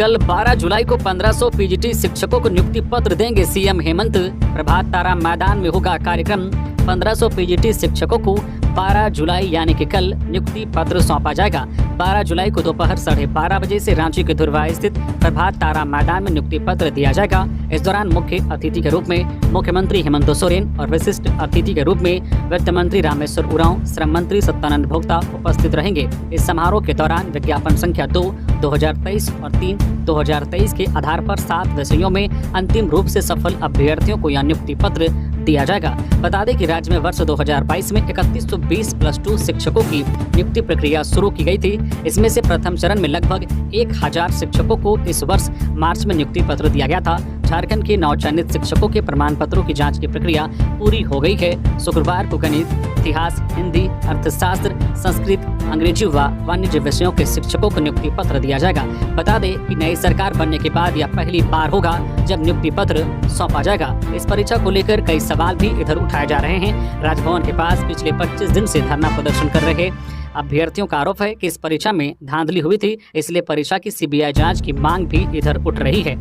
कल 12 जुलाई को 1500 पीजीटी शिक्षकों को नियुक्ति पत्र देंगे सीएम हेमंत। प्रभात तारा मैदान में होगा कार्यक्रम। 1500 पीजीटी शिक्षकों को 12 जुलाई यानी कि कल नियुक्ति पत्र सौंपा जाएगा। 12 जुलाई को दोपहर 12:30 बजे से रांची के धुरवा स्थित प्रभात तारा मैदान में नियुक्ति पत्र दिया जाएगा। इस दौरान मुख्य अतिथि के रूप में मुख्यमंत्री हेमंत सोरेन और विशिष्ट अतिथि के रूप में वित्त मंत्री रामेश्वर उरांव, श्रम मंत्री सत्यानंद भोक्ता उपस्थित रहेंगे। इस समारोह के दौरान विज्ञापन संख्या 2 2023 और 3 2023 के आधार पर 7 विषयों में अंतिम रूप से सफल अभ्यर्थियों को यह नियुक्ति पत्र दिया जाएगा। बता दें कि राज्य में वर्ष 2022 में 3120 +2 शिक्षकों की नियुक्ति प्रक्रिया शुरू की गई थी। इसमें से प्रथम चरण में लगभग 1000 शिक्षकों को इस वर्ष मार्च में नियुक्ति पत्र दिया गया था। झारखंड के नवचयनित शिक्षकों के प्रमाण पत्रों की जांच की प्रक्रिया पूरी हो गई है। शुक्रवार को गणित, इतिहास, हिंदी, अर्थशास्त्र, संस्कृत, अंग्रेजी व वाणिज्य विषयों के शिक्षकों को नियुक्ति पत्र दिया जाएगा। बता दें कि नई सरकार बनने के बाद यह पहली बार होगा जब नियुक्ति पत्र सौंपा जाएगा। इस परीक्षा को लेकर कई सवाल भी इधर उठाए जा रहे हैं। राजभवन के पास पिछले 25 दिन से धरना प्रदर्शन कर रहे अभ्यर्थियों का आरोप है कि इस परीक्षा में धांधली हुई थी, इसलिए परीक्षा की सीबीआई जांच की मांग भी इधर उठ रही है।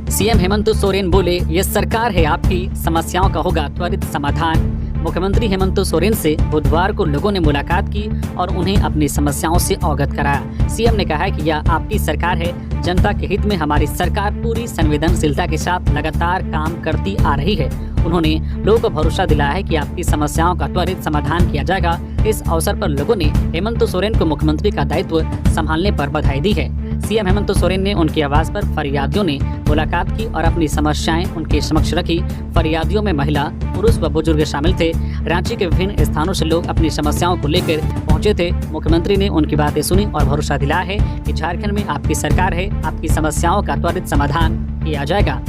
सीएम हेमंत सोरेन बोले, ये सरकार है, आपकी समस्याओं का होगा त्वरित समाधान। मुख्यमंत्री हेमंत सोरेन से बुधवार को लोगों ने मुलाकात की और उन्हें अपनी समस्याओं से अवगत कराया। सीएम ने कहा कि यह आपकी सरकार है, जनता के हित में हमारी सरकार पूरी संवेदनशीलता के साथ लगातार काम करती आ रही है। उन्होंने लोगों को भरोसा दिलाया है कि आपकी समस्याओं का त्वरित समाधान किया जाएगा। इस अवसर पर लोगों ने हेमंत सोरेन को मुख्यमंत्री का दायित्व संभालने पर बधाई दी है। सीएम हेमंत सोरेन ने उनकी आवाज पर फरियादियों ने मुलाकात की और अपनी समस्याएं उनके समक्ष रखी। फरियादियों में महिला, पुरुष व बुजुर्ग शामिल थे। रांची के विभिन्न स्थानों से लोग अपनी समस्याओं को लेकर पहुंचे थे। मुख्यमंत्री ने उनकी बातें सुनी और भरोसा दिलाया है कि झारखंड में आपकी सरकार है, आपकी समस्याओं का त्वरित समाधान किया जाएगा।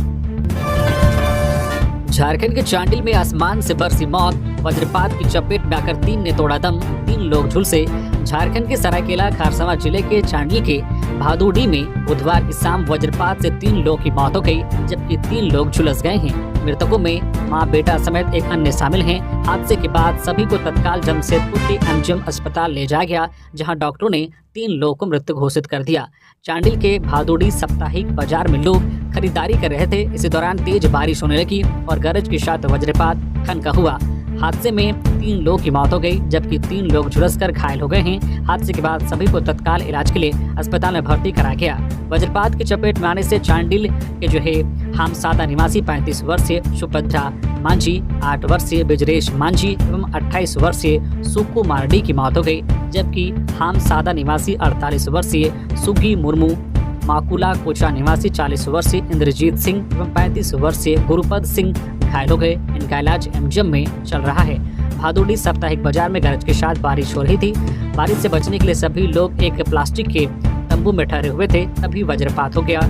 झारखंड के चांडिल में आसमान से बरसी मौत, वज्रपात की चपेट में आकर 3 ने तोड़ा दम, 3 लोग झुलसे। झारखंड के सरायकेला खारसावां जिले के चांडिल के भादुड़ी में बुधवार की शाम वज्रपात से 3 लोगों की मौत हो गई, जबकि 3 लोग झुलस गए हैं। मृतकों में मां बेटा समेत एक अन्य शामिल हैं। हादसे के बाद सभी को तत्काल जमशेदपुर के एमजीएम अस्पताल ले जाया गया, जहां डॉक्टरों ने 3 लोगों को मृत घोषित कर दिया। चांडिल के भादुड़ी साप्ताहिक बाजार में लोग खरीदारी कर रहे थे। इसी दौरान तेज बारिश होने लगी और गरज के साथ वज्रपात ठनका हुआ। हादसे में 3 लोगों की मौत हो गई, जबकि 3 लोग झुलसकर घायल हो गए हैं। हादसे के बाद सभी को तत्काल इलाज के लिए अस्पताल में भर्ती कराया गया। वज्रपात की चपेट में आने से चांडिल के हामसादा निवासी 35 वर्षीय सुभद्रा मांझी, 8 वर्षीय बिजरेश मांझी एवं 28 वर्षीय सुक्कू मारडी की मौत हो गई, जबकि हामसादा निवासी 48 वर्षीय सुगी मुर्मू, माकुला कोचा निवासी 40 वर्षीय इंद्रजीत सिंह एवं 35 वर्षीय गुरुपद सिंह घायल हो गए। इनका इलाज एमजीएम में चल रहा है। भादुड़ी साप्ताहिक बाजार में गरज के साथ बारिश हो रही थी। बारिश से बचने के लिए सभी लोग एक प्लास्टिक के तंबू में ठहरे हुए थे, तभी वज्रपात हो गया।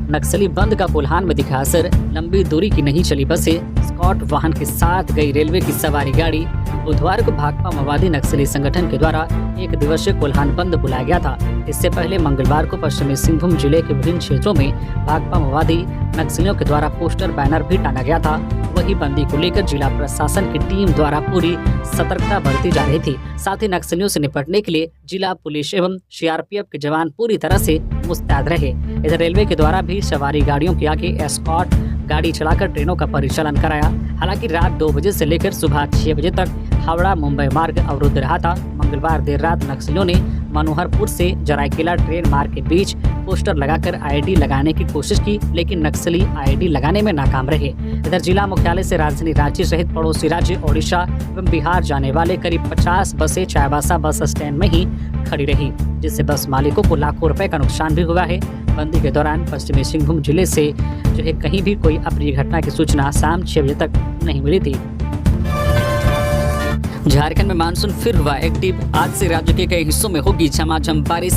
नक्सली बंद का कोल्हान में दिखा असर, लंबी दूरी की नहीं चली बसें, स्कॉट वाहन के साथ गई रेलवे की सवारी गाड़ी। बुधवार को भाकपा माओवादी नक्सली संगठन के द्वारा 1 दिवसीय कोल्हान बंद बुलाया गया था। इससे पहले मंगलवार को पश्चिमी सिंहभूम जिले के विभिन्न क्षेत्रों में भाकपा माओवादी नक्सलियों के द्वारा पोस्टर बैनर भी टांगा गया था। वही बंदी को लेकर जिला प्रशासन की टीम द्वारा पूरी सतर्कता बरती जा रही थी। साथ ही नक्सलियों से निपटने के लिए जिला पुलिस एवं सीआरपीएफ के जवान पूरी तरह से मुस्तैद रहे। इधर रेलवे के द्वारा भी सवारी गाड़ियों के आगे एस्कॉर्ट गाड़ी चलाकर ट्रेनों का परिचालन कराया। हालांकि रात 2 बजे से लेकर सुबह 6 बजे तक हावड़ा मुंबई मार्ग अवरुद्ध रहा था। मंगलवार देर रात नक्सलियों ने मनोहरपुर से जरायकेला ट्रेन मार्ग के बीच पोस्टर लगाकर आईडी लगाने की कोशिश की, लेकिन नक्सली आईडी लगाने में नाकाम रहे। इधर जिला मुख्यालय से राजधानी रांची सहित पड़ोसी राज्य ओडिशा एवं बिहार जाने वाले करीब 50 बसें चाईबासा बस स्टैंड में ही खड़ी रही, जिससे बस मालिकों को लाखों रुपए का नुकसान भी हुआ है। बंदी के दौरान पश्चिमी सिंहभूम जिले से कहीं भी कोई अप्रिय घटना की सूचना शाम 6 बजे तक नहीं मिली थी। झारखंड में मानसून फिर हुआ एक्टिव। आज से राज्य के कई हिस्सों में होगी झमाझम बारिश।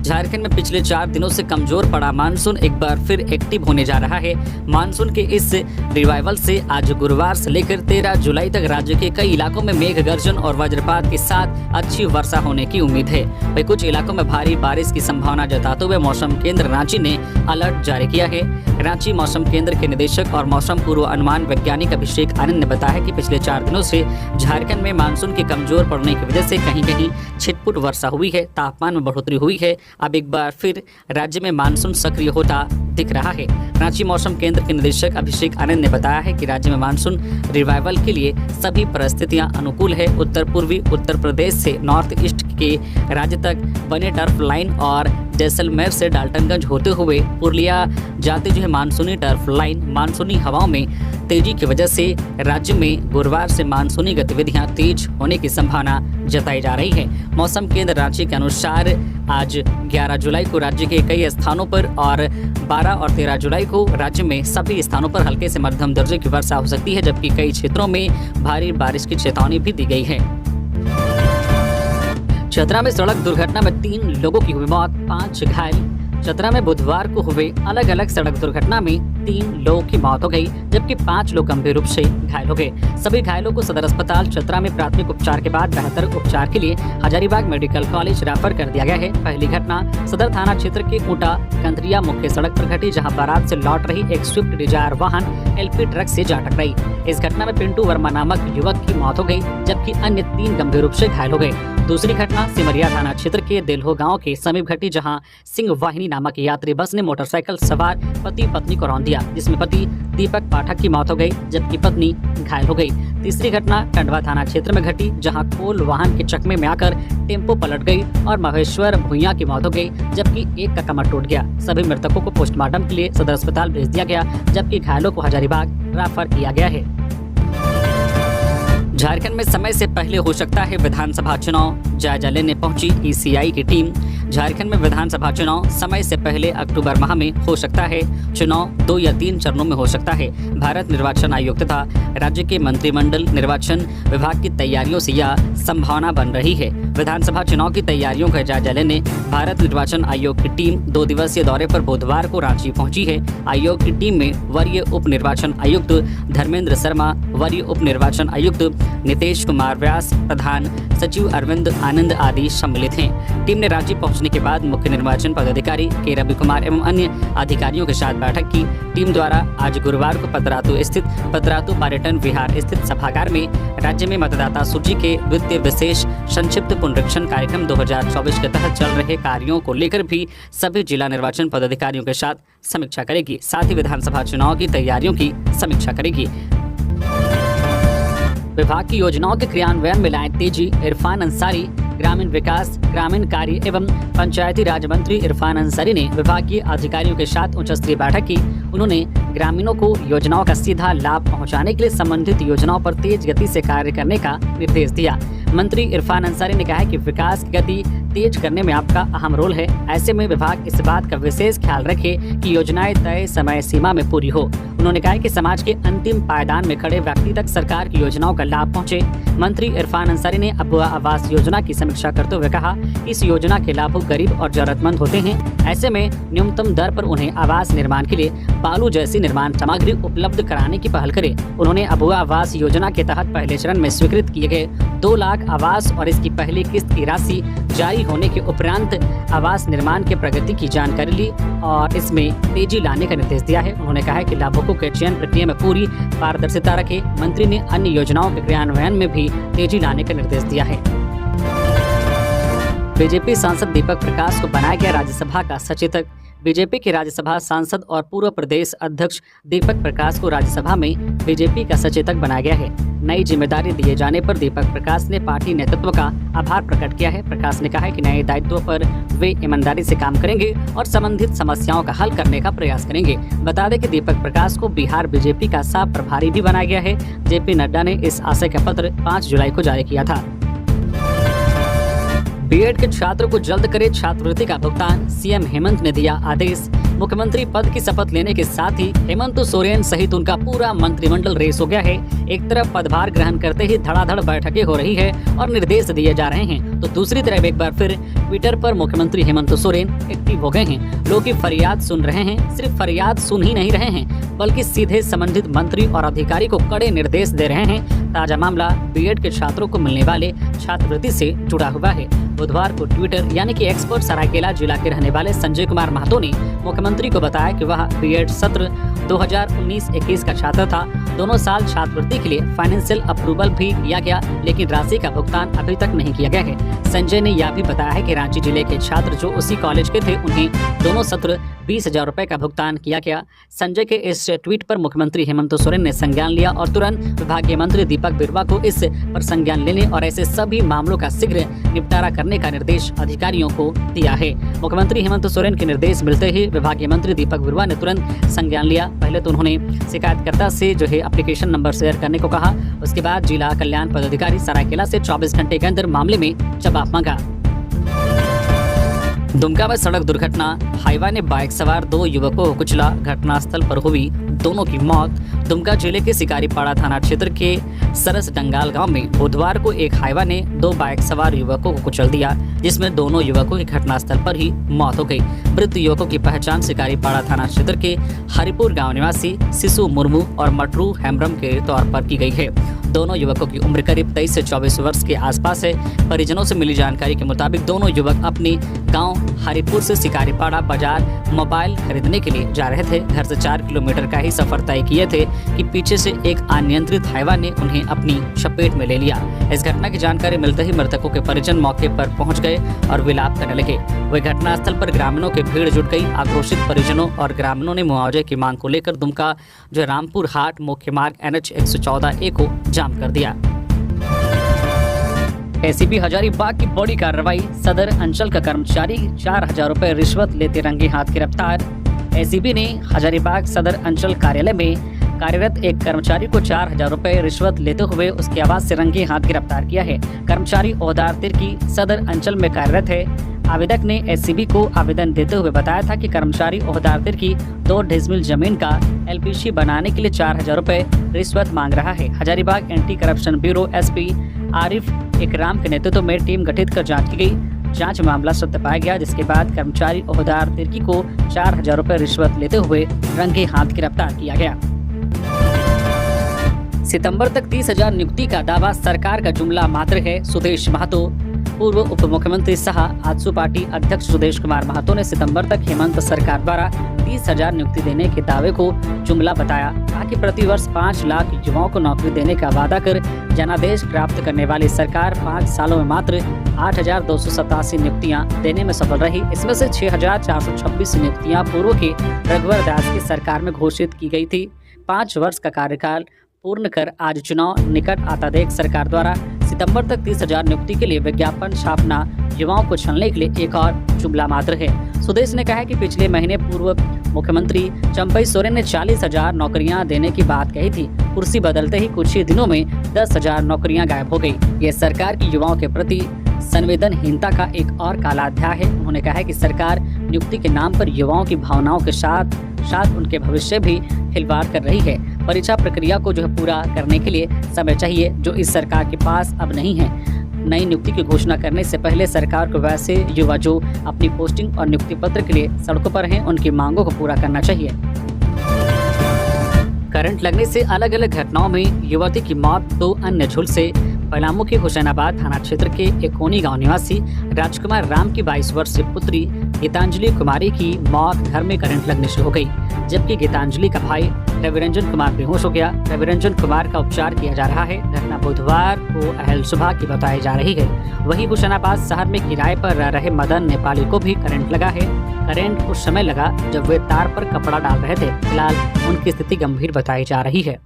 झारखंड में पिछले 4 दिनों से कमजोर पड़ा मानसून एक बार फिर एक्टिव होने जा रहा है। मानसून के इस रिवाइवल से आज गुरुवार से लेकर 13 जुलाई तक राज्य के कई इलाकों में मेघ गर्जन और वज्रपात के साथ अच्छी वर्षा होने की उम्मीद है। वहीं कुछ इलाकों में भारी बारिश की संभावना जताते हुए मौसम केंद्र रांची ने अलर्ट जारी किया है। रांची मौसम केंद्र के निदेशक और मौसम पूर्व अनुमान वैज्ञानिक अभिषेक आनंद ने बताया कि पिछले 4 दिनों से झारखंड में मानसून के कमजोर पड़ने की वजह से कहीं कहीं छिटपुट वर्षा हुई है, तापमान में बढ़ोतरी हुई है। अब एक बार फिर राज्य में मानसून सक्रिय होता दिख रहा है। रांची मौसम केंद्र के निदेशक अभिषेक आनंद ने बताया है कि राज्य में मानसून रिवाइवल के लिए सभी परिस्थितियां अनुकूल है। उत्तर पूर्वी उत्तर प्रदेश से नॉर्थ ईस्ट के राज्य तक बने टर्फ लाइन और जैसलमेर से डाल्टनगंज होते हुए पुरलिया जाते जो है मानसूनी टर्फ लाइन मानसूनी हवाओं में तेजी की वजह से राज्य में गुरुवार से मानसूनी गतिविधियां तेज होने की संभावना जताई जा रही है। मौसम केंद्र रांची के अनुसार आज 11 जुलाई को राज्य के कई स्थानों पर और 12 और 13 जुलाई को राज्य में सभी स्थानों पर हल्के से मध्यम दर्जे की वर्षा हो सकती है, जबकि कई क्षेत्रों में भारी बारिश की चेतावनी भी दी गई है। चतरा में सड़क दुर्घटना में 3 लोगों की हुई मौत, 5 घायल। चतरा में बुधवार को हुए अलग अलग सड़क दुर्घटना में 3 लोगों की मौत हो गई, जबकि 5 लोग गंभीर रूप से घायल हो गए। सभी घायलों को सदर अस्पताल चतरा में प्राथमिक उपचार के बाद बेहतर उपचार के लिए हजारीबाग मेडिकल कॉलेज रेफर कर दिया गया है। पहली घटना सदर थाना क्षेत्र के ऊटा कंदरिया मुख्य सड़क पर घटी, जहां बारात से लौट रही एक स्विफ्ट डिजायर वाहन एलपी ट्रक से जा टकराई। इस घटना में पिंटू वर्मा नामक युवक की मौत हो गई, जबकि अन्य 3 गंभीर रूप से घायल हो गए। दूसरी घटना सिमरिया थाना क्षेत्र के देल्हो गांव के समीप घटी, जहां सिंह वाहिनी नामक यात्री बस ने मोटरसाइकिल सवार पति पत्नी को रौंद दिया, जिसमें पति दीपक पाठक की मौत हो गई, जबकि पत्नी घायल हो गई। तीसरी घटना टंडवा थाना क्षेत्र में घटी, जहां कोल वाहन के चकमे में आकर टेम्पो पलट गई और महेश्वर भुइया की मौत हो गई, जबकि एक का कमर टूट गया। सभी मृतकों को पोस्टमार्टम के लिए सदर अस्पताल भेज दिया गया, जबकि घायलों को हजारीबाग रेफर किया गया है। झारखंड में समय से पहले हो सकता है विधानसभा चुनाव, जायजा लेने पहुंची ईसीआई की टीम। झारखंड में विधानसभा चुनाव समय से पहले अक्टूबर माह में हो सकता है। चुनाव 2 या 3 चरणों में हो सकता है। भारत निर्वाचन आयोग तथा राज्य के मंत्रिमंडल निर्वाचन विभाग की तैयारियों से यह संभावना बन रही है। विधानसभा चुनाव की तैयारियों का जायजा लेने भारत निर्वाचन आयोग की टीम 2 दिवसीय दौरे पर बुधवार को रांची पहुंची है। आयोग की टीम में वरीय उप निर्वाचन आयुक्त धर्मेंद्र शर्मा, वरीय उप निर्वाचन आयुक्त नितेश कुमार व्यास, प्रधान सचिव अरविंद आनंद आदि सम्मिलित हैं। टीम ने रांची पहुंचने के बाद मुख्य निर्वाचन पदाधिकारी के रवि कुमार एवं अन्य अधिकारियों के साथ बैठक की। टीम द्वारा आज गुरुवार को पतरातू पर्यटन विहार स्थित सभागार में राज्य में मतदाता सूची के द्वितीय विशेष संक्षिप्त पुनरीक्षण कार्यक्रम 2024 के तहत चल रहे कार्यों को लेकर भी सभी जिला निर्वाचन पदाधिकारियों के साथ समीक्षा करेगी। साथ ही विधानसभा चुनाव की तैयारियों की समीक्षा करेगी। विभाग की योजनाओं के क्रियान्वयन में लाए तेजी, इरफान अंसारी। ग्रामीण विकास, ग्रामीण कार्य एवं पंचायती राज मंत्री इरफान अंसारी ने विभागीय अधिकारियों के साथ उच्च स्तरीय बैठक की। उन्होंने ग्रामीणों को योजनाओं का सीधा लाभ पहुंचाने के लिए संबंधित योजनाओं पर तेज गति से कार्य करने का निर्देश दिया। मंत्री इरफान अंसारी ने कहा है कि विकास की गति तेज करने में आपका अहम रोल है। ऐसे में विभाग इस बात का विशेष ख्याल रखे कि योजनाएं तय समय सीमा में पूरी हो। उन्होंने कहा कि समाज के अंतिम पायदान में खड़े व्यक्ति तक सरकार की योजनाओं का लाभ पहुंचे। मंत्री इरफान अंसारी ने अबुआ आवास योजना की समीक्षा करते हुए कहा, इस योजना के लाभुक गरीब और जरूरतमंद होते हैं। ऐसे में न्यूनतम दर पर उन्हें आवास निर्माण के लिए बालू जैसी निर्माण सामग्री उपलब्ध कराने की पहल करे। उन्होंने अबुआ आवास योजना के तहत पहले चरण में स्वीकृत किए गए 2 लाख आवास और इसकी पहली किस्त की राशि जारी होने के उपरांत आवास निर्माण की प्रगति की जानकारी ली और इसमें तेजी लाने का निर्देश दिया है। उन्होंने कहा है कि लाभुकों के चयन प्रक्रिया में पूरी पारदर्शिता रखे। मंत्री ने अन्य योजनाओं के क्रियान्वयन में भी तेजी लाने का निर्देश दिया है। बीजेपी सांसद दीपक प्रकाश को बनाया गया राज्यसभा का सचेतक। बीजेपी के राज्यसभा सांसद और पूर्व प्रदेश अध्यक्ष दीपक प्रकाश को राज्यसभा में बीजेपी का सचेतक बनाया गया है। नई जिम्मेदारी दिए जाने पर दीपक प्रकाश ने पार्टी नेतृत्व का आभार प्रकट किया है। प्रकाश ने कहा है कि नए दायित्व पर वे ईमानदारी से काम करेंगे और संबंधित समस्याओं का हल करने का प्रयास करेंगे। बता दें कि दीपक प्रकाश को बिहार बीजेपी का सह प्रभारी भी बनाया गया है। जेपी नड्डा ने इस आशय का पत्र 5 जुलाई को जारी किया था। बीएड के छात्रों को जल्द करे छात्रवृत्ति का भुगतान, सीएम हेमंत ने दिया आदेश। मुख्यमंत्री पद की शपथ लेने के साथ ही हेमंत सोरेन सहित उनका पूरा मंत्रिमंडल रेस हो गया है। एक तरफ पदभार ग्रहण करते ही धड़ाधड़ बैठकें हो रही है और निर्देश दिए जा रहे हैं, तो दूसरी तरफ एक बार फिर ट्विटर पर मुख्यमंत्री हेमंत सोरेन एक्टिव हो गए हैं। लोग की फरियाद सुन रहे हैं, सिर्फ फरियाद सुन ही नहीं रहे हैं बल्कि सीधे संबंधित मंत्री और अधिकारी को कड़े निर्देश दे रहे हैं। ताजा मामला बीएड के छात्रों को मिलने वाले छात्रवृत्ति से जुड़ा हुआ है। बुधवार को ट्विटर यानी कि एक्सपर्ट सरायकेला जिला के रहने वाले संजय कुमार महतो ने मुख्यमंत्री को बताया कि वह बीएड सत्र 2019-21 का छात्र था। दोनों साल छात्रवृत्ति के लिए फाइनेंशियल अप्रूवल भी किया गया, लेकिन राशि का भुगतान अभी तक नहीं किया गया है। संजय ने यह भी बताया है कि रांची जिले के छात्र जो उसी कॉलेज के थे, उन्हें दोनों सत्र 20,000 रुपए का भुगतान किया गया। संजय के इस ट्वीट पर मुख्यमंत्री हेमंत सोरेन ने संज्ञान लिया और तुरंत विभागीय मंत्री दीपक बिरुवा को इस पर संज्ञान लेने और ऐसे सभी मामलों का शीघ्र निपटारा करने का निर्देश अधिकारियों को दिया है। मुख्यमंत्री हेमंत सोरेन के निर्देश मिलते ही विभागीय मंत्री दीपक बिरुवा ने तुरंत संज्ञान लिया। पहले तो उन्होंने शिकायतकर्ता से एप्लीकेशन नंबर शेयर करने को कहा। उसके बाद जिला कल्याण पदाधिकारी सरायकेला से 24 घंटे के अंदर मामले में जवाब मांगा। दुमका में सड़क दुर्घटना, हाईवा ने बाइक सवार 2 युवकों को कुचला, घटनास्थल पर हुई दोनों की मौत। दुमका जिले के शिकारीपाड़ा थाना क्षेत्र के सरस डंगाल गांव में बुधवार को एक हाईवा ने 2 बाइक सवार युवकों को कुचल दिया, जिसमें दोनों युवकों की घटनास्थल पर ही मौत हो गई। मृत युवकों की पहचान शिकारीपाड़ा थाना क्षेत्र के हरिपुर गांव निवासी शिशु मुर्मू और मटरू हेम्ब्रम के तौर पर की गई है। दोनों युवकों की उम्र करीब 23 से 24 वर्ष के आसपास है। परिजनों से मिली जानकारी के मुताबिक दोनों युवक अपने गांव हरिपुर से शिकारीपाड़ा बाजार मोबाइल खरीदने के लिए जा रहे थे। घर से 4 किलोमीटर का ही सफर तय किए थे कि पीछे से एक अनियंत्रित हाईवा ने उन्हें अपनी चपेट में ले लिया। इस घटना की जानकारी मिलते ही मृतकों के परिजन मौके पर पहुंच गए और विलाप करने लगे। वही घटनास्थल पर ग्रामीणों की भीड़ जुट गई। आक्रोशित परिजनों और ग्रामीणों ने मुआवजे की मांग को लेकर दुमका रामपुर हाट मुख्य मार्ग NH 114A को जाम कर दिया। एसीपी हजारीबाग की बड़ी कार्रवाई, सदर अंचल का कर्मचारी 4,000 रुपए रिश्वत लेते रंगे हाथ गिरफ्तार। एसीपी ने हजारीबाग सदर अंचल कार्यालय में कार्यरत एक कर्मचारी को 4,000 रुपए रिश्वत लेते हुए उसके आवास से रंगे हाथ गिरफ्तार किया है। कर्मचारी ओहदार तिर्की सदर अंचल में कार्यरत है। आवेदक ने एसीबी को आवेदन देते हुए बताया था कि कर्मचारी ओहदार तिर्की 2 डिसमिल जमीन का LPG बनाने के लिए 4,000 रुपए रिश्वत मांग रहा है। Hazaribagh anti corruption bureau SP Arif इकराम के नेतृत्व में टीम गठित कर जांच की गई। जांच में मामला सत्य पाया गया, जिसके बाद कर्मचारी ओहदार तिर्की को 4,000 रुपए रिश्वत लेते हुए रंगे हाथ गिरफ्तार किया गया। सितंबर तक 30,000 नियुक्ति का दावा सरकार का जुमला मात्र है। सुदेश महतो। पूर्व उप मुख्यमंत्री सह आजसू पार्टी अध्यक्ष सुदेश कुमार महतो ने सितंबर तक हेमंत सरकार द्वारा 30,000 नियुक्ति देने के दावे को जुमला बताया। कहा कि प्रतिवर्ष 5 लाख युवाओं को नौकरी देने का वादा कर जनादेश प्राप्त करने वाली सरकार 5 सालों में मात्र 8,287 नियुक्तियां देने में सफल रही। इसमें से 6,426 नियुक्तियां पूर्व के रघुवर दास की सरकार में घोषित की गई थी। 5 वर्ष का कार्यकाल पूर्ण कर आज चुनाव निकट आता देख सरकार द्वारा सितंबर तक 30,000 नियुक्ति के लिए विज्ञापन छापना युवाओं को छलने के लिए एक और जुमला मात्र है। सुदेश ने कहा कि पिछले महीने पूर्व मुख्यमंत्री चंपई सोरेन ने 40,000 नौकरियां देने की बात कही थी। कुर्सी बदलते ही कुछ ही दिनों में 10,000 नौकरियां गायब हो गई। ये सरकार की युवाओं के प्रति संवेदनहीनता का एक और काला अध्याय है। उन्होंने कहा है कि सरकार नियुक्ति के नाम पर युवाओं की भावनाओं के साथ उनके भविष्य भी खिलवाड़ कर रही है। परीक्षा प्रक्रिया को पूरा करने के लिए समय चाहिए, जो इस सरकार के पास अब नहीं है। नई नियुक्ति की घोषणा करने से पहले सरकार को वैसे युवा जो अपनी पोस्टिंग और नियुक्ति पत्र के लिए सड़कों पर हैं, उनकी मांगों को पूरा करना चाहिए। करंट लगने से अलग अलग घटनाओं में युवती की मौत, 2 अन्य झुलसे। पलामू के हुसैनाबाद थाना क्षेत्र के एकोनी गांव निवासी राजकुमार राम की 22 वर्षीय पुत्री गीतांजलि कुमारी की मौत घर में करंट लगने से हो गई, जबकि गीतांजलि का भाई रविरंजन कुमार बेहोश हो गया। रविरंजन कुमार का उपचार किया जा रहा है। घटना बुधवार को अहल सुबह की बताई जा रही है। वहीं हुसैनाबाद शहर में किराए पर रह रहे मदन नेपाली को भी करंट लगा है। करंट उस समय लगा जब वे तार पर कपड़ा डाल रहे थे। फिलहाल उनकी स्थिति गंभीर बताई जा रही है।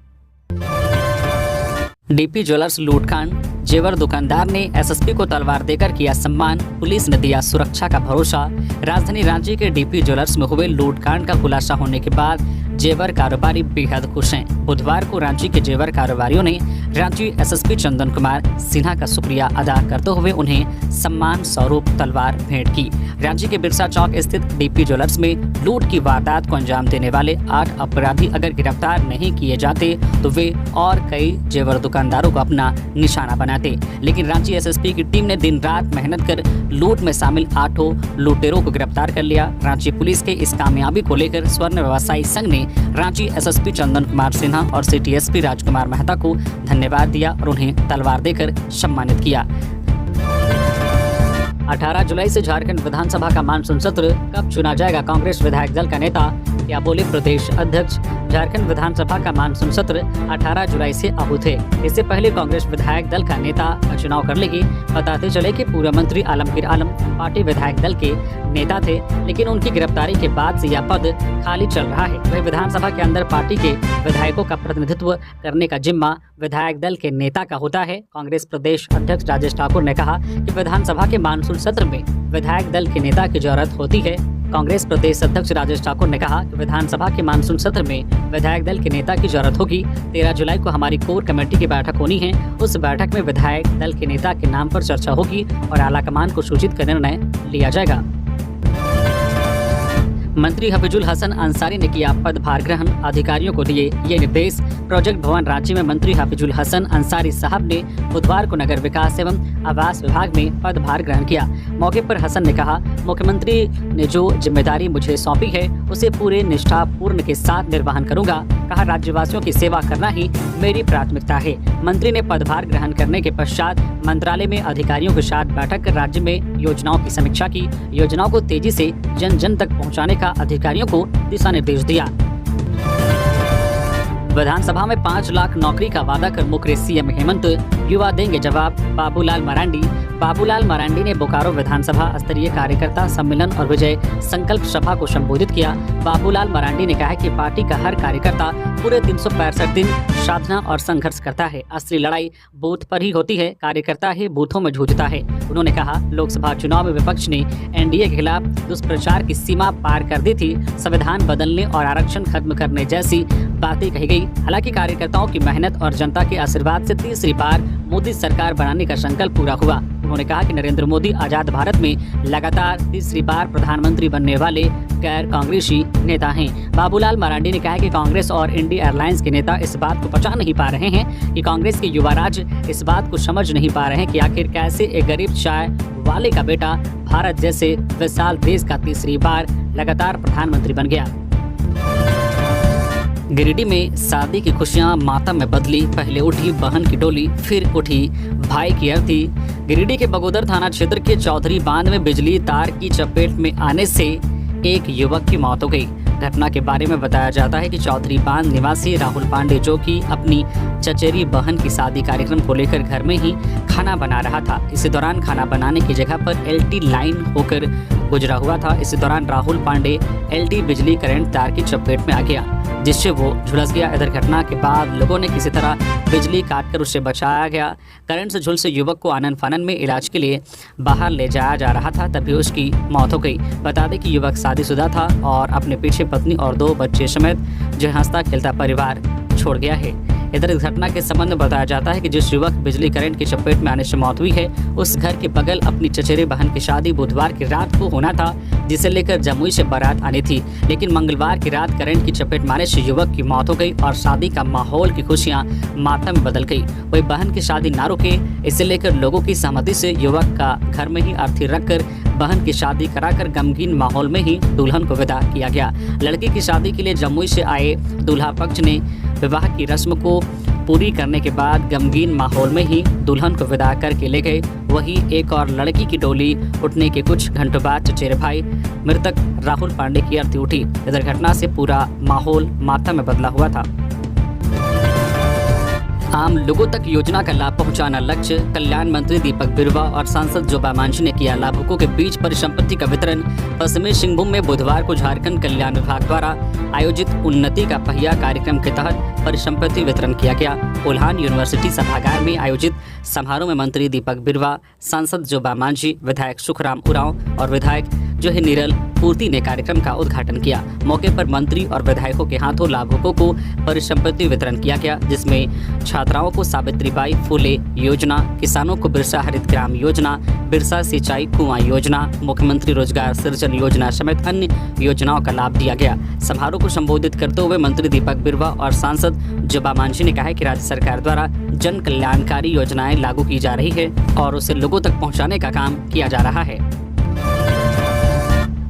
डीपी ज्वेलर्स लूटकांड, जेवर दुकानदार ने एसएसपी को तलवार देकर किया सम्मान, पुलिस ने दिया सुरक्षा का भरोसा। राजधानी रांची के डीपी ज्वेलर्स में हुए लूटकांड का खुलासा होने के बाद जेवर कारोबारी बेहद खुश हैं। बुधवार को रांची के जेवर कारोबारियों ने रांची एसएसपी चंदन कुमार सिन्हा का शुक्रिया अदा करते हुए उन्हें सम्मान स्वरूप तलवार भेंट की। रांची के बिरसा चौक स्थित डीपी ज्वेलर्स में लूट की वारदात को अंजाम देने वाले 8 अपराधी अगर गिरफ्तार नहीं किए जाते तो वे और कई जेवर दुकानदारों को अपना निशाना बनाते, लेकिन रांची एसएसपी की टीम ने दिन रात मेहनत कर लूट में शामिल 8 लुटेरों को गिरफ्तार कर लिया। रांची पुलिस के इस कामयाबी को लेकर स्वर्ण व्यवसायी संघ ने रांची एसएसपी चंदन कुमार सिन्हा और सिटी एसपी राजकुमार मेहता को धन्यवाद दिया और उन्हें तलवार देकर सम्मानित किया। 18 जुलाई से झारखंड विधानसभा का मानसून सत्र, कब चुना जाएगा कांग्रेस विधायक दल का नेता, क्या बोले प्रदेश अध्यक्ष। झारखंड विधानसभा का मानसून सत्र 18 जुलाई से आहूत है। इससे पहले कांग्रेस विधायक दल का नेता का चुनाव करने की बताते चले कि पूर्व मंत्री आलमगीर आलम पार्टी विधायक दल के नेता थे, लेकिन उनकी गिरफ्तारी के बाद से यह पद खाली चल रहा है। वही विधानसभा के अंदर पार्टी के विधायकों का प्रतिनिधित्व करने का जिम्मा विधायक दल के नेता का होता है। कांग्रेस प्रदेश अध्यक्ष राजेश ठाकुर ने कहा कि विधानसभा के मानसून सत्र में विधायक दल के नेता की जरूरत होती है। कांग्रेस प्रदेश अध्यक्ष राजेश ठाकुर ने कहा कि विधानसभा के मानसून सत्र में विधायक दल के नेता की जरूरत होगी। 13 जुलाई को हमारी कोर कमेटी की बैठक होनी है। उस बैठक में विधायक दल के नेता के नाम पर चर्चा होगी और आलाकमान को सूचित कर निर्णय लिया जाएगा। मंत्री हफीजुल हसन अंसारी ने किया पदभार ग्रहण, अधिकारियों को दिए ये निर्देश। प्रोजेक्ट भवन रांची में मंत्री हफीजुल हसन अंसारी साहब ने बुधवार को नगर विकास एवं आवास विभाग में पदभार ग्रहण किया। मौके पर हसन ने कहा, मुख्यमंत्री ने जो जिम्मेदारी मुझे सौंपी है उसे पूरे निष्ठापूर्ण के साथ निर्वहन करूंगा। कहा, राज्यवासियों की सेवा करना ही मेरी प्राथमिकता है। मंत्री ने पदभार ग्रहण करने के पश्चात मंत्रालय में अधिकारियों के साथ बैठक कर राज्य में योजनाओं की समीक्षा की। योजनाओं को तेजी से जन जन तक पहुंचाने का अधिकारियों को दिशा निर्देश दिया। विधानसभा में 5 लाख नौकरी का वादा कर मुकरे सीएम हेमंत, युवा देंगे जवाब, बाबूलाल मरांडी। बाबूलाल मरांडी ने बोकारो विधानसभा स्तरीय कार्यकर्ता सम्मेलन और विजय संकल्प सभा को संबोधित किया। बाबूलाल मरांडी ने कहा कि पार्टी का हर कार्यकर्ता पूरे 365 दिन साधना और संघर्ष करता है। असली लड़ाई बूथ पर ही होती है, कार्यकर्ता ही बूथों में जूझता है। उन्होंने कहा, लोकसभा चुनाव में विपक्ष ने एनडीए के खिलाफ दुष्प्रचार की सीमा पार कर दी थी। संविधान बदलने और आरक्षण खत्म करने जैसी बातें कही गई। हालांकि कार्यकर्ताओं की मेहनत और जनता के आशीर्वाद से तीसरी बार मोदी सरकार बनाने का संकल्प पूरा हुआ। उन्होंने कहा कि नरेंद्र मोदी आजाद भारत में लगातार तीसरी बार प्रधानमंत्री बनने वाले गैर कांग्रेसी नेता हैं। बाबूलाल मरांडी ने कहा कि कांग्रेस और इंडिया एयरलाइंस के नेता इस बात को पचा नहीं पा रहे हैं कि कांग्रेस के युवा राज्य इस बात को समझ नहीं पा रहे हैं कि आखिर कैसे एक गरीब चाय वाले का बेटा भारत जैसे विशाल देश का तीसरी बार लगातार प्रधानमंत्री बन गया। गिरिडीह में शादी की खुशियां मातम में बदली, पहले उठी बहन की डोली, फिर उठी भाई की अर्थी। गिरिडीह के बगोदर थाना क्षेत्र के चौधरी बांध में बिजली तार की चपेट में आने से एक युवक की मौत हो गई। घटना के बारे में बताया जाता है कि चौधरी बांध निवासी राहुल पांडे, जो कि अपनी चचेरी बहन की शादी कार्यक्रम को लेकर घर में ही खाना बना रहा था, इसी दौरान खाना बनाने की जगह पर एलटी लाइन होकर गुजरा हुआ था। इसी दौरान राहुल पांडे एलटी बिजली करंट तार की चपेट में आ गया, जिससे वो झुलस गया। इधर घटना के बाद लोगों ने किसी तरह बिजली काटकर उसे बचाया गया। करंट से झुलसे युवक को आनन फानन में इलाज के लिए बाहर ले जाया जा रहा था, तभी उसकी मौत हो गई। बता दें कि युवक शादीशुदा था और अपने पीछे पत्नी और 2 बच्चे समेत जो हंसता खेलता परिवार छोड़ गया है। इधर इस घटना के संबंध में बताया जाता है कि जिस युवक बिजली करंट की चपेट में आने से मौत हुई है, उस घर के बगल अपनी चचेरी बहन की शादी बुधवार की रात को होना था, जिसे लेकर जमुई से बारात आनी थी। लेकिन मंगलवार की रात करंट की चपेट में आने से युवक की मौत हो गई और शादी का माहौल की खुशियां मातम में बदल गई। वही बहन की शादी ना रुके, इसे लेकर लोगों की सहमति से युवक का घर में ही अर्थी रखकर बहन की शादी कराकर गमगीन माहौल में ही दुल्हन को विदा किया गया। लड़की की शादी के लिए जमुई से आए दूल्हा पक्ष ने विवाह की रस्म को पूरी करने के बाद गमगीन माहौल में ही दुल्हन को विदा करके ले गए। वहीं एक और लड़की की डोली उठने के कुछ घंटों बाद चचेरे भाई मृतक राहुल पांडे की अर्थी उठी। इधर घटना से पूरा माहौल मातम में बदला हुआ था। आम लोगों तक योजना का लाभ पहुंचाना लक्ष्य, कल्याण मंत्री दीपक बिरुवा और सांसद जोबा मांझी ने किया लाभुकों के बीच परिसंपत्ति का वितरण। पश्चिमी सिंहभूम में बुधवार को झारखंड कल्याण विभाग द्वारा आयोजित उन्नति का पहिया कार्यक्रम के तहत परिसंपत्ति वितरण किया गया। कोल्हान यूनिवर्सिटी सभागार में आयोजित समारोह में मंत्री दीपक बिरुवा, सांसद जोबा मांझी, विधायक सुखराम उरांव और विधायक जो है निरल पूर्ति ने कार्यक्रम का उद्घाटन किया। मौके पर मंत्री और विधायकों के हाथों लाभुकों को परिसंपत्ति वितरण किया गया, जिसमें छात्राओं को सावित्रीबाई फुले योजना, किसानों को बिरसा हरित ग्राम योजना, बिरसा सिंचाई कुआं योजना, मुख्यमंत्री रोजगार सृजन योजना समेत अन्य योजनाओं का लाभ दिया गया। समारोह को संबोधित करते हुए मंत्री दीपक बिरुवा और सांसद जुबा मांझी ने कहा कि राज्य सरकार द्वारा जन कल्याणकारी योजनाएं लागू की जा रही है और उसे लोगों तक पहुंचाने का काम किया जा रहा है।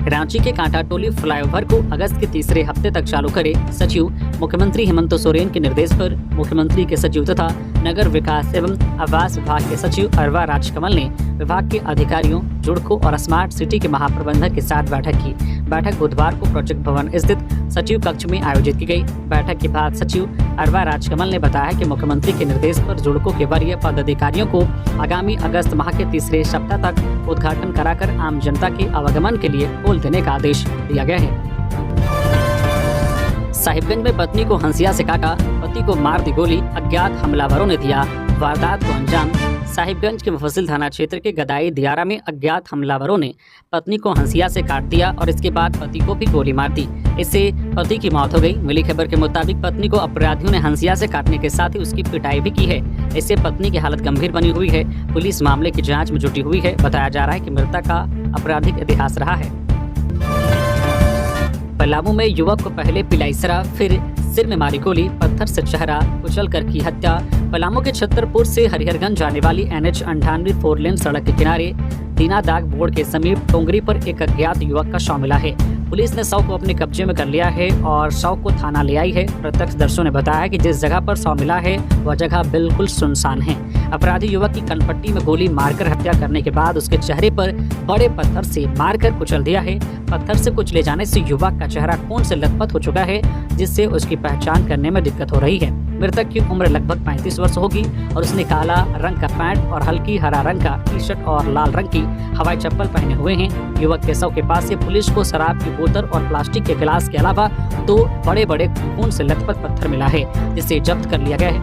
रांची के कांटाटोली फ्लाईओवर को अगस्त के तीसरे हफ्ते तक चालू करे सचिव। मुख्यमंत्री हेमंत सोरेन के निर्देश पर मुख्यमंत्री के सचिव तथा नगर विकास एवं आवास विभाग के सचिव अरवा राजकमल ने विभाग के अधिकारियों, जुड़को और स्मार्ट सिटी के महाप्रबंधक के साथ बैठक की। बैठक बुधवार को प्रोजेक्ट भवन स्थित सचिव कक्ष में आयोजित की गई। बैठक के बाद सचिव अरवा राजकमल ने बताया कि मुख्यमंत्री के निर्देश पर जुड़को के वरीय पदाधिकारियों को आगामी अगस्त माह के तीसरे सप्ताह तक उद्घाटन कराकर आम जनता के आवागमन के लिए खोल देने का आदेश दिया गया है। साहिबगंज में पत्नी को हंसिया से काटा, पति को मार दी गोली, अज्ञात हमलावरों ने दिया वारदात को अंजाम। साहिबगंज के मुफस्सिल थाना क्षेत्र के गदाई दियारा में अज्ञात हमलावरों ने पत्नी को हंसिया से काट दिया और इसके बाद पति को भी गोली मार दी। इससे पति की मौत हो गई। मिली खबर के मुताबिक पत्नी को अपराधियों ने हंसिया से काटने के साथ ही उसकी पिटाई भी की है। इससे पत्नी की हालत गंभीर बनी हुई है। पुलिस मामले की जाँच में जुटी हुई है। बताया जा रहा है कि मृतक का आपराधिक इतिहास रहा है। पलामू में युवक को पहले पिलाई शराब, फिर सिर में मारी गोली, पत्थर से चेहरा कुचलकर की हत्या। पलामू के छतरपुर से हरिहरगंज जाने वाली NH 98 4 लेन सड़क के किनारे दीनादाग बोर्ड के समीप टोंगरी पर एक अज्ञात युवक का शव मिला है। पुलिस ने शव को अपने कब्जे में कर लिया है और शव को थाना ले आई है। प्रत्यक्षदर्शियों ने बताया कि जिस जगह पर शव मिला है वह जगह बिल्कुल सुनसान है। अपराधी युवक की कनपट्टी में गोली मारकर हत्या करने के बाद उसके चेहरे पर बड़े पत्थर से मारकर कुचल दिया है। पत्थर से कुचले जाने से युवक का चेहरा खून से लथपथ हो चुका है, जिससे उसकी पहचान करने में दिक्कत हो रही है। मृतक की उम्र लगभग 35 वर्ष होगी और उसने काला रंग का पैंट और हल्की हरा रंग का टी-शर्ट और लाल रंग की हवाई चप्पल पहने हुए हैं। युवक के शव के पास से पुलिस को शराब की बोतल और प्लास्टिक के गिलास के अलावा 2 बड़े खून से लथपथ पत्थर मिला है, जिसे जब्त कर लिया गया है।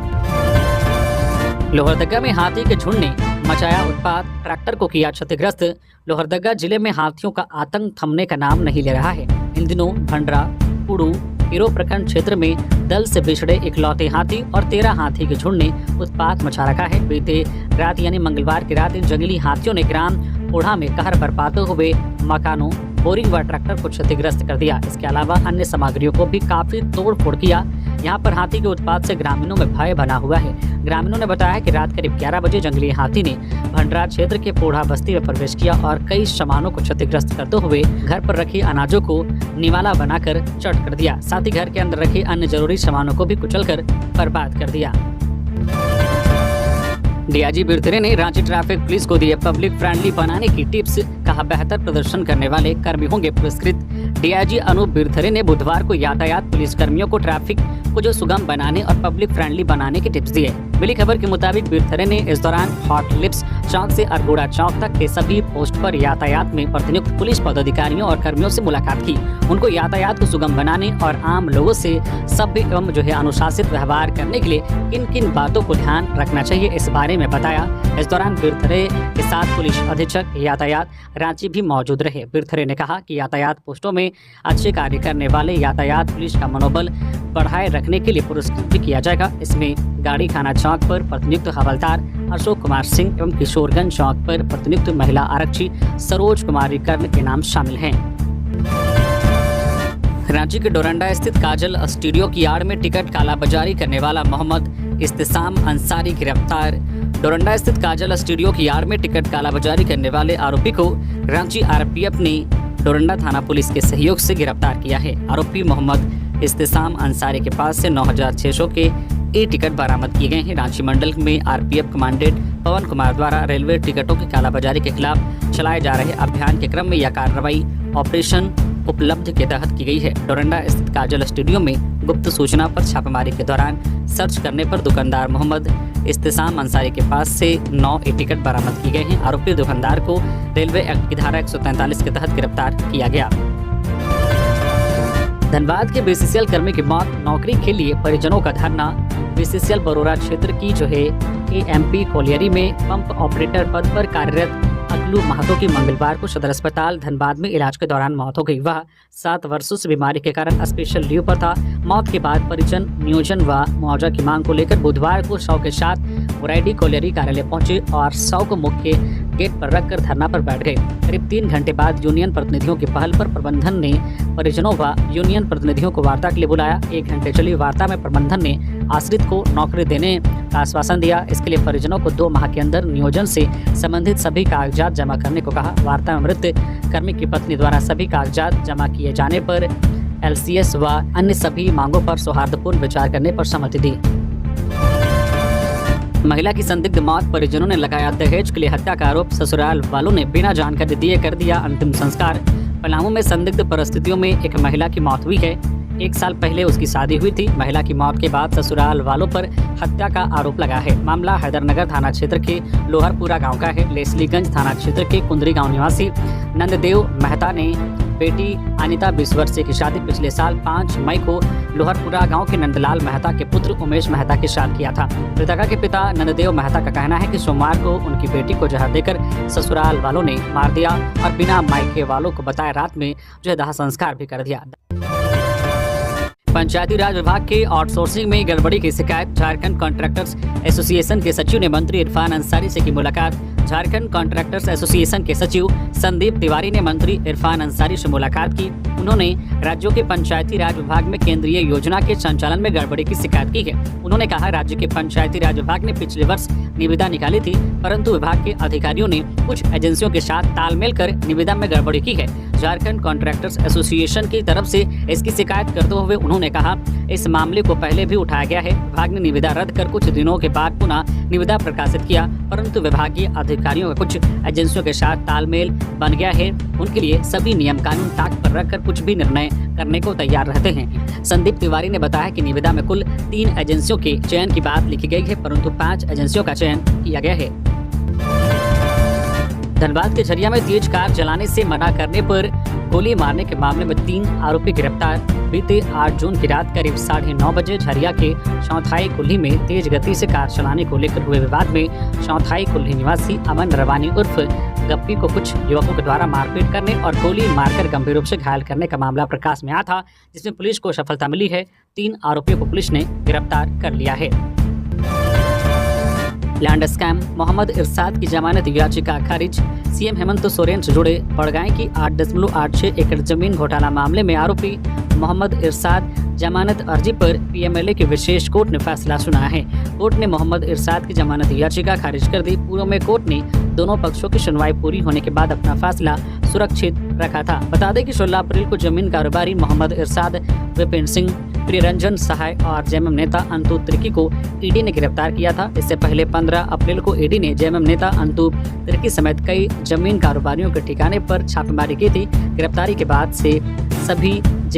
लोहरदगा में हाथी के झुंड ने मचाया उत्पात, ट्रैक्टर को किया क्षतिग्रस्त। लोहरदगा जिले में हाथियों का आतंक थमने का नाम नहीं ले रहा है। इन दिनों भंडरा, कुड़ू, हीरो प्रखंड क्षेत्र में दल से बिछड़े इकलौते हाथी और 13 हाथी के झुंड ने उत्पात मचा रखा है। बीते रात यानी मंगलवार की रात इन जंगली हाथियों ने ग्राम ओढ़ा में कहर बरपाते हुए मकानों, बोरिंग व ट्रैक्टर को क्षतिग्रस्त कर दिया। इसके अलावा अन्य सामग्रियों को भी काफी तोड़ फोड़ किया। यहाँ पर हाथी के उत्पात से ग्रामीणों में भय बना हुआ है। ग्रामीणों ने बताया कि रात करीब 11 बजे जंगली हाथी ने भंडरा क्षेत्र के पोढ़ा बस्ती में प्रवेश किया और कई सामानों को क्षतिग्रस्त करते हुए घर पर रखे अनाजों को निवाला बनाकर चट कर दिया। साथ ही घर के अंदर रखे अन्य जरूरी सामानों को भी कुचलकर बर्बाद कर दिया। डीआईजी बिरथरे ने रांची ट्रैफिक पुलिस को दिए पब्लिक फ्रेंडली बनाने की टिप्स, कहा बेहतर प्रदर्शन करने वाले कर्मी होंगे पुरस्कृत। डीआईजी अनूप बिरथरे ने बुधवार को यातायात पुलिस कर्मियों को ट्रैफिक को जो सुगम बनाने और पब्लिक फ्रेंडली बनाने के टिप्स दिए। मिली खबर के मुताबिक बिरथरे ने इस दौरान हॉट लिप्स चौक से अरगोड़ा चौक तक के सभी पोस्ट पर यातायात में प्रतिनियुक्त पुलिस पदाधिकारियों और कर्मियों से मुलाकात की। उनको यातायात को सुगम बनाने और आम लोगों से सभ्य एवं अनुशासित व्यवहार करने के लिए किन किन बातों को ध्यान रखना चाहिए, इस बारे में बताया। इस दौरान बिरथरे के साथ पुलिस अधीक्षक यातायात रांची भी मौजूद रहे। बिरथरे ने कहा कि यातायात पोस्टों में अच्छे कार्य करने वाले यातायात पुलिस का मनोबल बढ़ाए रखने के लिए पुरस्कृत भी किया जाएगा। इसमें गाड़ी खाना चौक पर प्रतिनियुक्त हवलदार अशोक कुमार सिंह एवं किशोरगंज चौक पर प्रतिनियुक्त महिला आरक्षी सरोज कुमारी कर्ण के नाम शामिल हैं। रांची के डोरंडा स्थित काजल स्टूडियो की आड़ में टिकट कालाबाजारी करने वाला मोहम्मद इस्तेसाम अंसारी गिरफ्तार। डोरंडा स्थित काजल स्टूडियो की आड़ में टिकट कालाबाजारी करने वाले आरोपी को रांची आरपीएफ ने डोरंडा थाना पुलिस के सहयोग से गिरफ्तार किया है। आरोपी मोहम्मद इस्तेसाम अंसारी के पास से 9600 के टिकट बरामद किए गए हैं। रांची मंडल में आरपीएफ कमांडेंट पवन कुमार द्वारा रेलवे टिकटों की कालाबाजारी के खिलाफ चलाए जा रहे अभियान के क्रम में यह कार्रवाई ऑपरेशन उपलब्ध के तहत की गई है। डोरंडा स्थित काजल स्टूडियो में गुप्त सूचना पर छापेमारी के दौरान सर्च करने पर दुकानदार मोहम्मद इस्तेसाम अंसारी के पास से 9 टिकट बरामद किए गए हैं। आरोपी दुकानदार को रेलवे एक्ट की धारा 143 के तहत गिरफ्तार किया गया। धनबाद के बीसीसीएल कर्मी की मौत, नौकरी के लिए परिजनों का धरना। बीसीसीएल बरोरा क्षेत्र की एएमपी कोलियरी में पंप ऑपरेटर पद पर कार्यरत बबलू महतो की मंगलवार को सदर अस्पताल धनबाद में इलाज के दौरान मौत हो गई। वह 7 वर्षों से बीमारी के कारण स्पेशल लीव पर था। मौत के बाद परिजन नियोजन व मुआवजा की मांग को लेकर बुधवार को शव के साथ मुरैडी कोलियरी कार्यालय पहुंचे और शव को मुख्य गेट पर रखकर धरना पर बैठ गए। करीब 3 घंटे बाद यूनियन प्रतिनिधियों की पहल पर प्रबंधन ने परिजनों व यूनियन प्रतिनिधियों को वार्ता के लिए बुलाया। 1 घंटे चली वार्ता में प्रबंधन ने आश्रित को नौकरी देने का आश्वासन दिया। इसके लिए परिजनों को 2 माह के अंदर नियोजन से संबंधित सभी कागजात जमा करने को कहा। वार्ता में मृत कर्मी की पत्नी द्वारा सभी कागजात जमा किए जाने पर LCS व अन्य सभी मांगों पर सौहार्दपूर्ण विचार करने पर सहमति दी। महिला की संदिग्ध मौत, परिजनों ने लगाया दहेज के लिए हत्या का आरोप, ससुराल वालों ने बिना जानकारी दिए कर दिया अंतिम संस्कार। पलामू में संदिग्ध परिस्थितियों में एक महिला की मौत हुई है। 1 साल पहले उसकी शादी हुई थी। महिला की मौत के बाद ससुराल वालों पर हत्या का आरोप लगा है। मामला हैदरनगर थाना क्षेत्र के लोहरपुरा गांव का है। लेस्लीगंज थाना क्षेत्र के कुंदरी गांव निवासी नंददेव मेहता ने बेटी अनिता 20 वर्षीय की शादी पिछले साल 5 मई को लोहरपुरा गांव के नंदलाल मेहता के पुत्र उमेश मेहता के साथ किया था। मृतका के पिता नंददेव मेहता का कहना है कि सोमवार को उनकी बेटी को जहर देकर ससुराल वालों ने मार दिया और बिना मायके वालों को बताए रात में दाह संस्कार भी कर दिया। पंचायती राज विभाग के आउटसोर्सिंग में गड़बड़ी की शिकायत, झारखंड कॉन्ट्रैक्टर्स एसोसिएशन के सचिव ने मंत्री इरफान अंसारी से की मुलाकात। झारखंड कॉन्ट्रैक्टर्स एसोसिएशन के सचिव संदीप तिवारी ने मंत्री इरफान अंसारी से मुलाकात की। उन्होंने राज्यों के पंचायती राज विभाग में केंद्रीय योजना के संचालन में गड़बड़ी की शिकायत की है। उन्होंने कहा, राज्य के पंचायती राज विभाग ने पिछले वर्ष निविदा निकाली थी, परंतु विभाग के अधिकारियों ने कुछ एजेंसियों के साथ तालमेल कर निविदा में गड़बड़ी की है। झारखंड कॉन्ट्रैक्टर्स एसोसिएशन की तरफ से इसकी शिकायत करते हुए उन्होंने कहा, इस मामले को पहले भी उठाया गया है। विभाग ने निविदा रद्द कर कुछ दिनों के बाद पुनः निविदा प्रकाशित किया, परंतु विभागीय अधिकारियों का कुछ एजेंसियों के साथ तालमेल बन गया है। उनके लिए सभी नियम कानून ताक पर रखकर कुछ भी निर्णय करने को तैयार रहते हैं। संदीप तिवारी ने बताया कि निविदा में कुल 3 एजेंसियों के चयन की बात लिखी गई है, परंतु 5 एजेंसियों का चयन किया गया है। धनबाद के झरिया में तेज कार चलाने से मना करने पर गोली मारने के मामले में 3 आरोपी गिरफ्तार। बीते 8 जून की रात करीब 9:30 बजे झरिया के चौथाई कुल्ली में तेज गति से कार चलाने को लेकर हुए विवाद में चौथाई कुल्ली निवासी अमन रवानी उर्फ गप्पी को कुछ युवकों के द्वारा मारपीट करने और गोली मारकर गंभीर रूप से घायल करने का मामला प्रकाश में आया था, जिसमें पुलिस को सफलता मिली है। 3 आरोपियों को पुलिस ने गिरफ्तार कर लिया है। लैंड स्कैम, मोहम्मद इरशाद की जमानत याचिका खारिज। सीएम हेमंत सोरेन से जुड़े बड़गांव की 8.86 एकड़ जमीन घोटाला मामले में आरोपी मोहम्मद इरशाद जमानत अर्जी पर पीएमएलए की विशेष कोर्ट ने फैसला सुनाया है। कोर्ट ने मोहम्मद इरशाद की जमानत याचिका खारिज कर दी। पूर्व में कोर्ट ने दोनों पक्षों की सुनवाई पूरी होने के बाद अपना फैसला सुरक्षित रखा था। बता दें कि 16 अप्रैल को जमीन कारोबारी मोहम्मद इरशाद, विपिन सिंह, प्रियरंजन सहाय और जेएमएम नेता अंतु तिर्की को ईडी ने गिरफ्तार किया था। इससे पहले 15 अप्रैल को ईडी ने जेएमएम नेता अंतु तिर्की समेत कई जमीन कारोबारियों के ठिकाने पर छापेमारी की थी। गिरफ्तारी के बाद से सभी